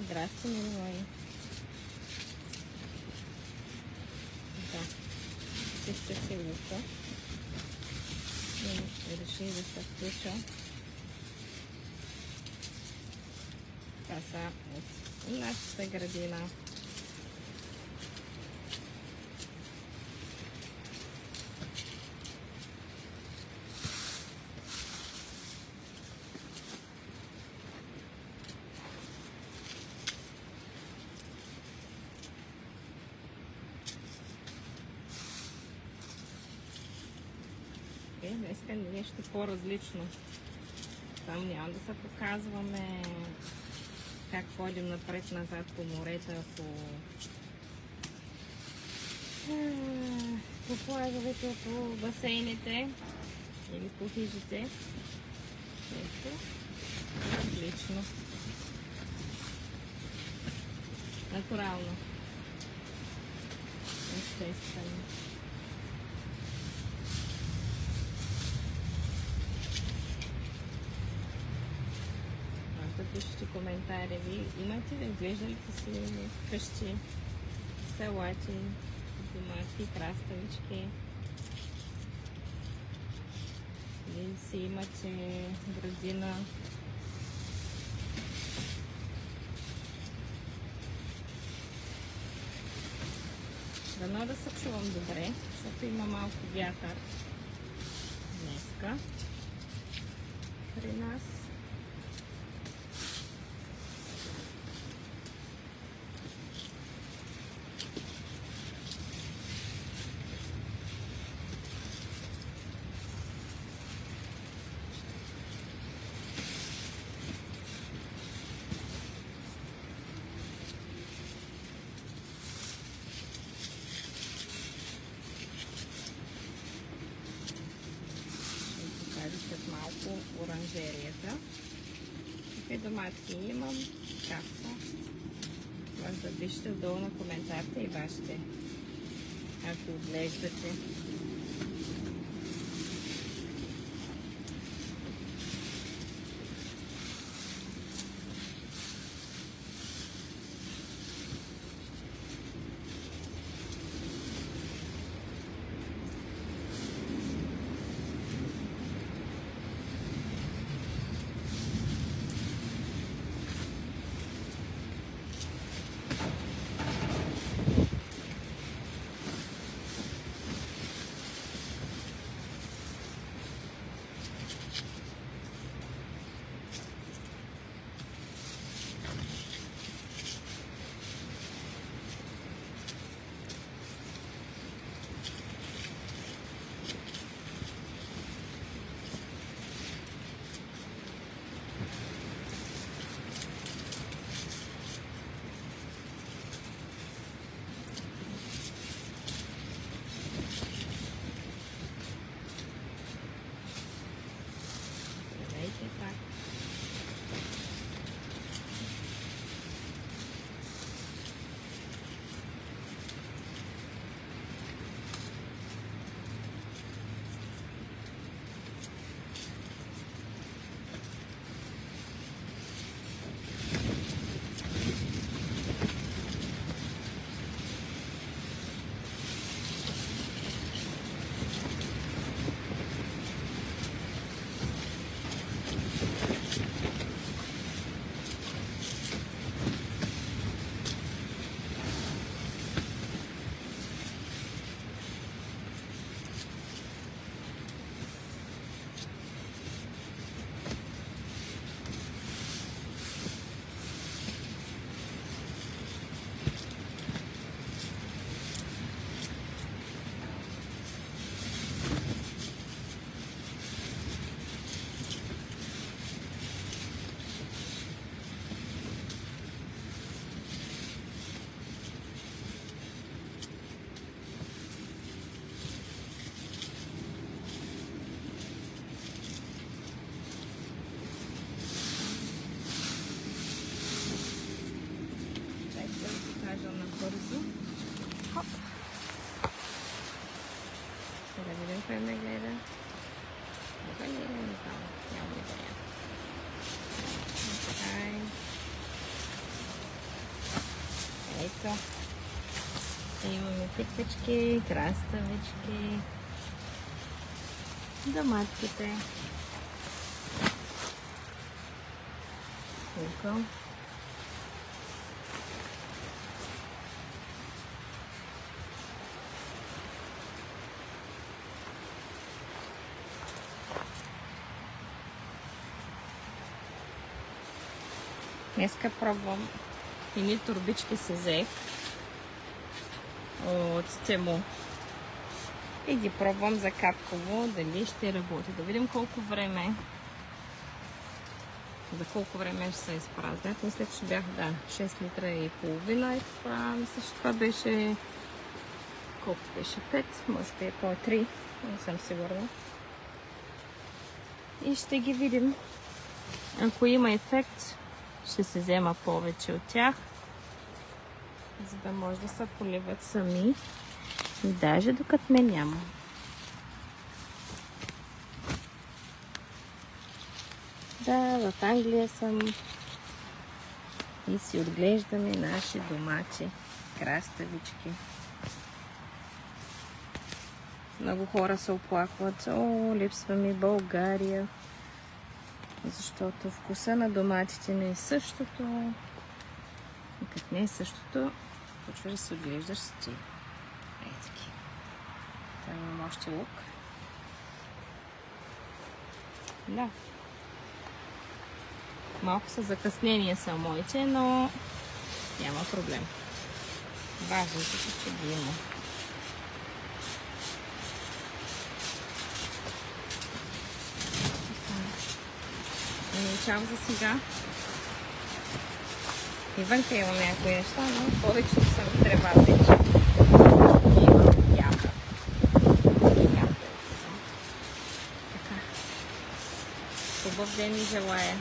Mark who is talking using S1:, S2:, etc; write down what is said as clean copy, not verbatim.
S1: Здрасти, мили мои. Да, чиста си лука. И реши да се включа. Това са от нашата градина. Днеска нещо по-различно. Там няма да се показваме как ходим напред-назад по морета, по плажовете, по басейните или по хижите. Ето, различно. Натурално. Естествено. Пишете коментари ви. Имате ли, глеждали си къщи, салати, домати, краставички? Или си имате градина? Дано да се чувам добре, защото има малко вятър днеска при нас. След малко оранжерията. Какви доматки имам, както може да пишете долу на коментарите и вашите, ако отглеждате. бързо. Хоп. Да видим кой ме гледа. Кой не знам. Нямам идея. Така. Ето. Имаме тиквички, краставички, доматките. Тук. Днеска пробвам едни турбички се взех от Тему и ги пробвам за капково, дали ще работи. Да видим колко време, за колко време ще се изпразнят. Мисля, че бях, 6 литра и половина и това, мисля, че това беше, колко беше, 5, може би е по 3, не съм сигурна. И ще ги видим. Ако има ефект, ще се взема повече от тях, за да може да се поливат сами. И даже докато ме няма. Да, в Англия съм и си отглеждаме наши домати, краставички. Много хора се оплакват: о, липсва ми България, защото вкуса на доматите не е същото. И като не е същото, почва да се отглеждаш с ти. Ей таки. Та имам още лук. Да. Малко са закъснения са моите, но няма проблем. Важното е, че ги има. Научавам за сега. И вънка имам някои неща, но повечето съм трева вече. Имам яка. Така. Хубав ден ми желая.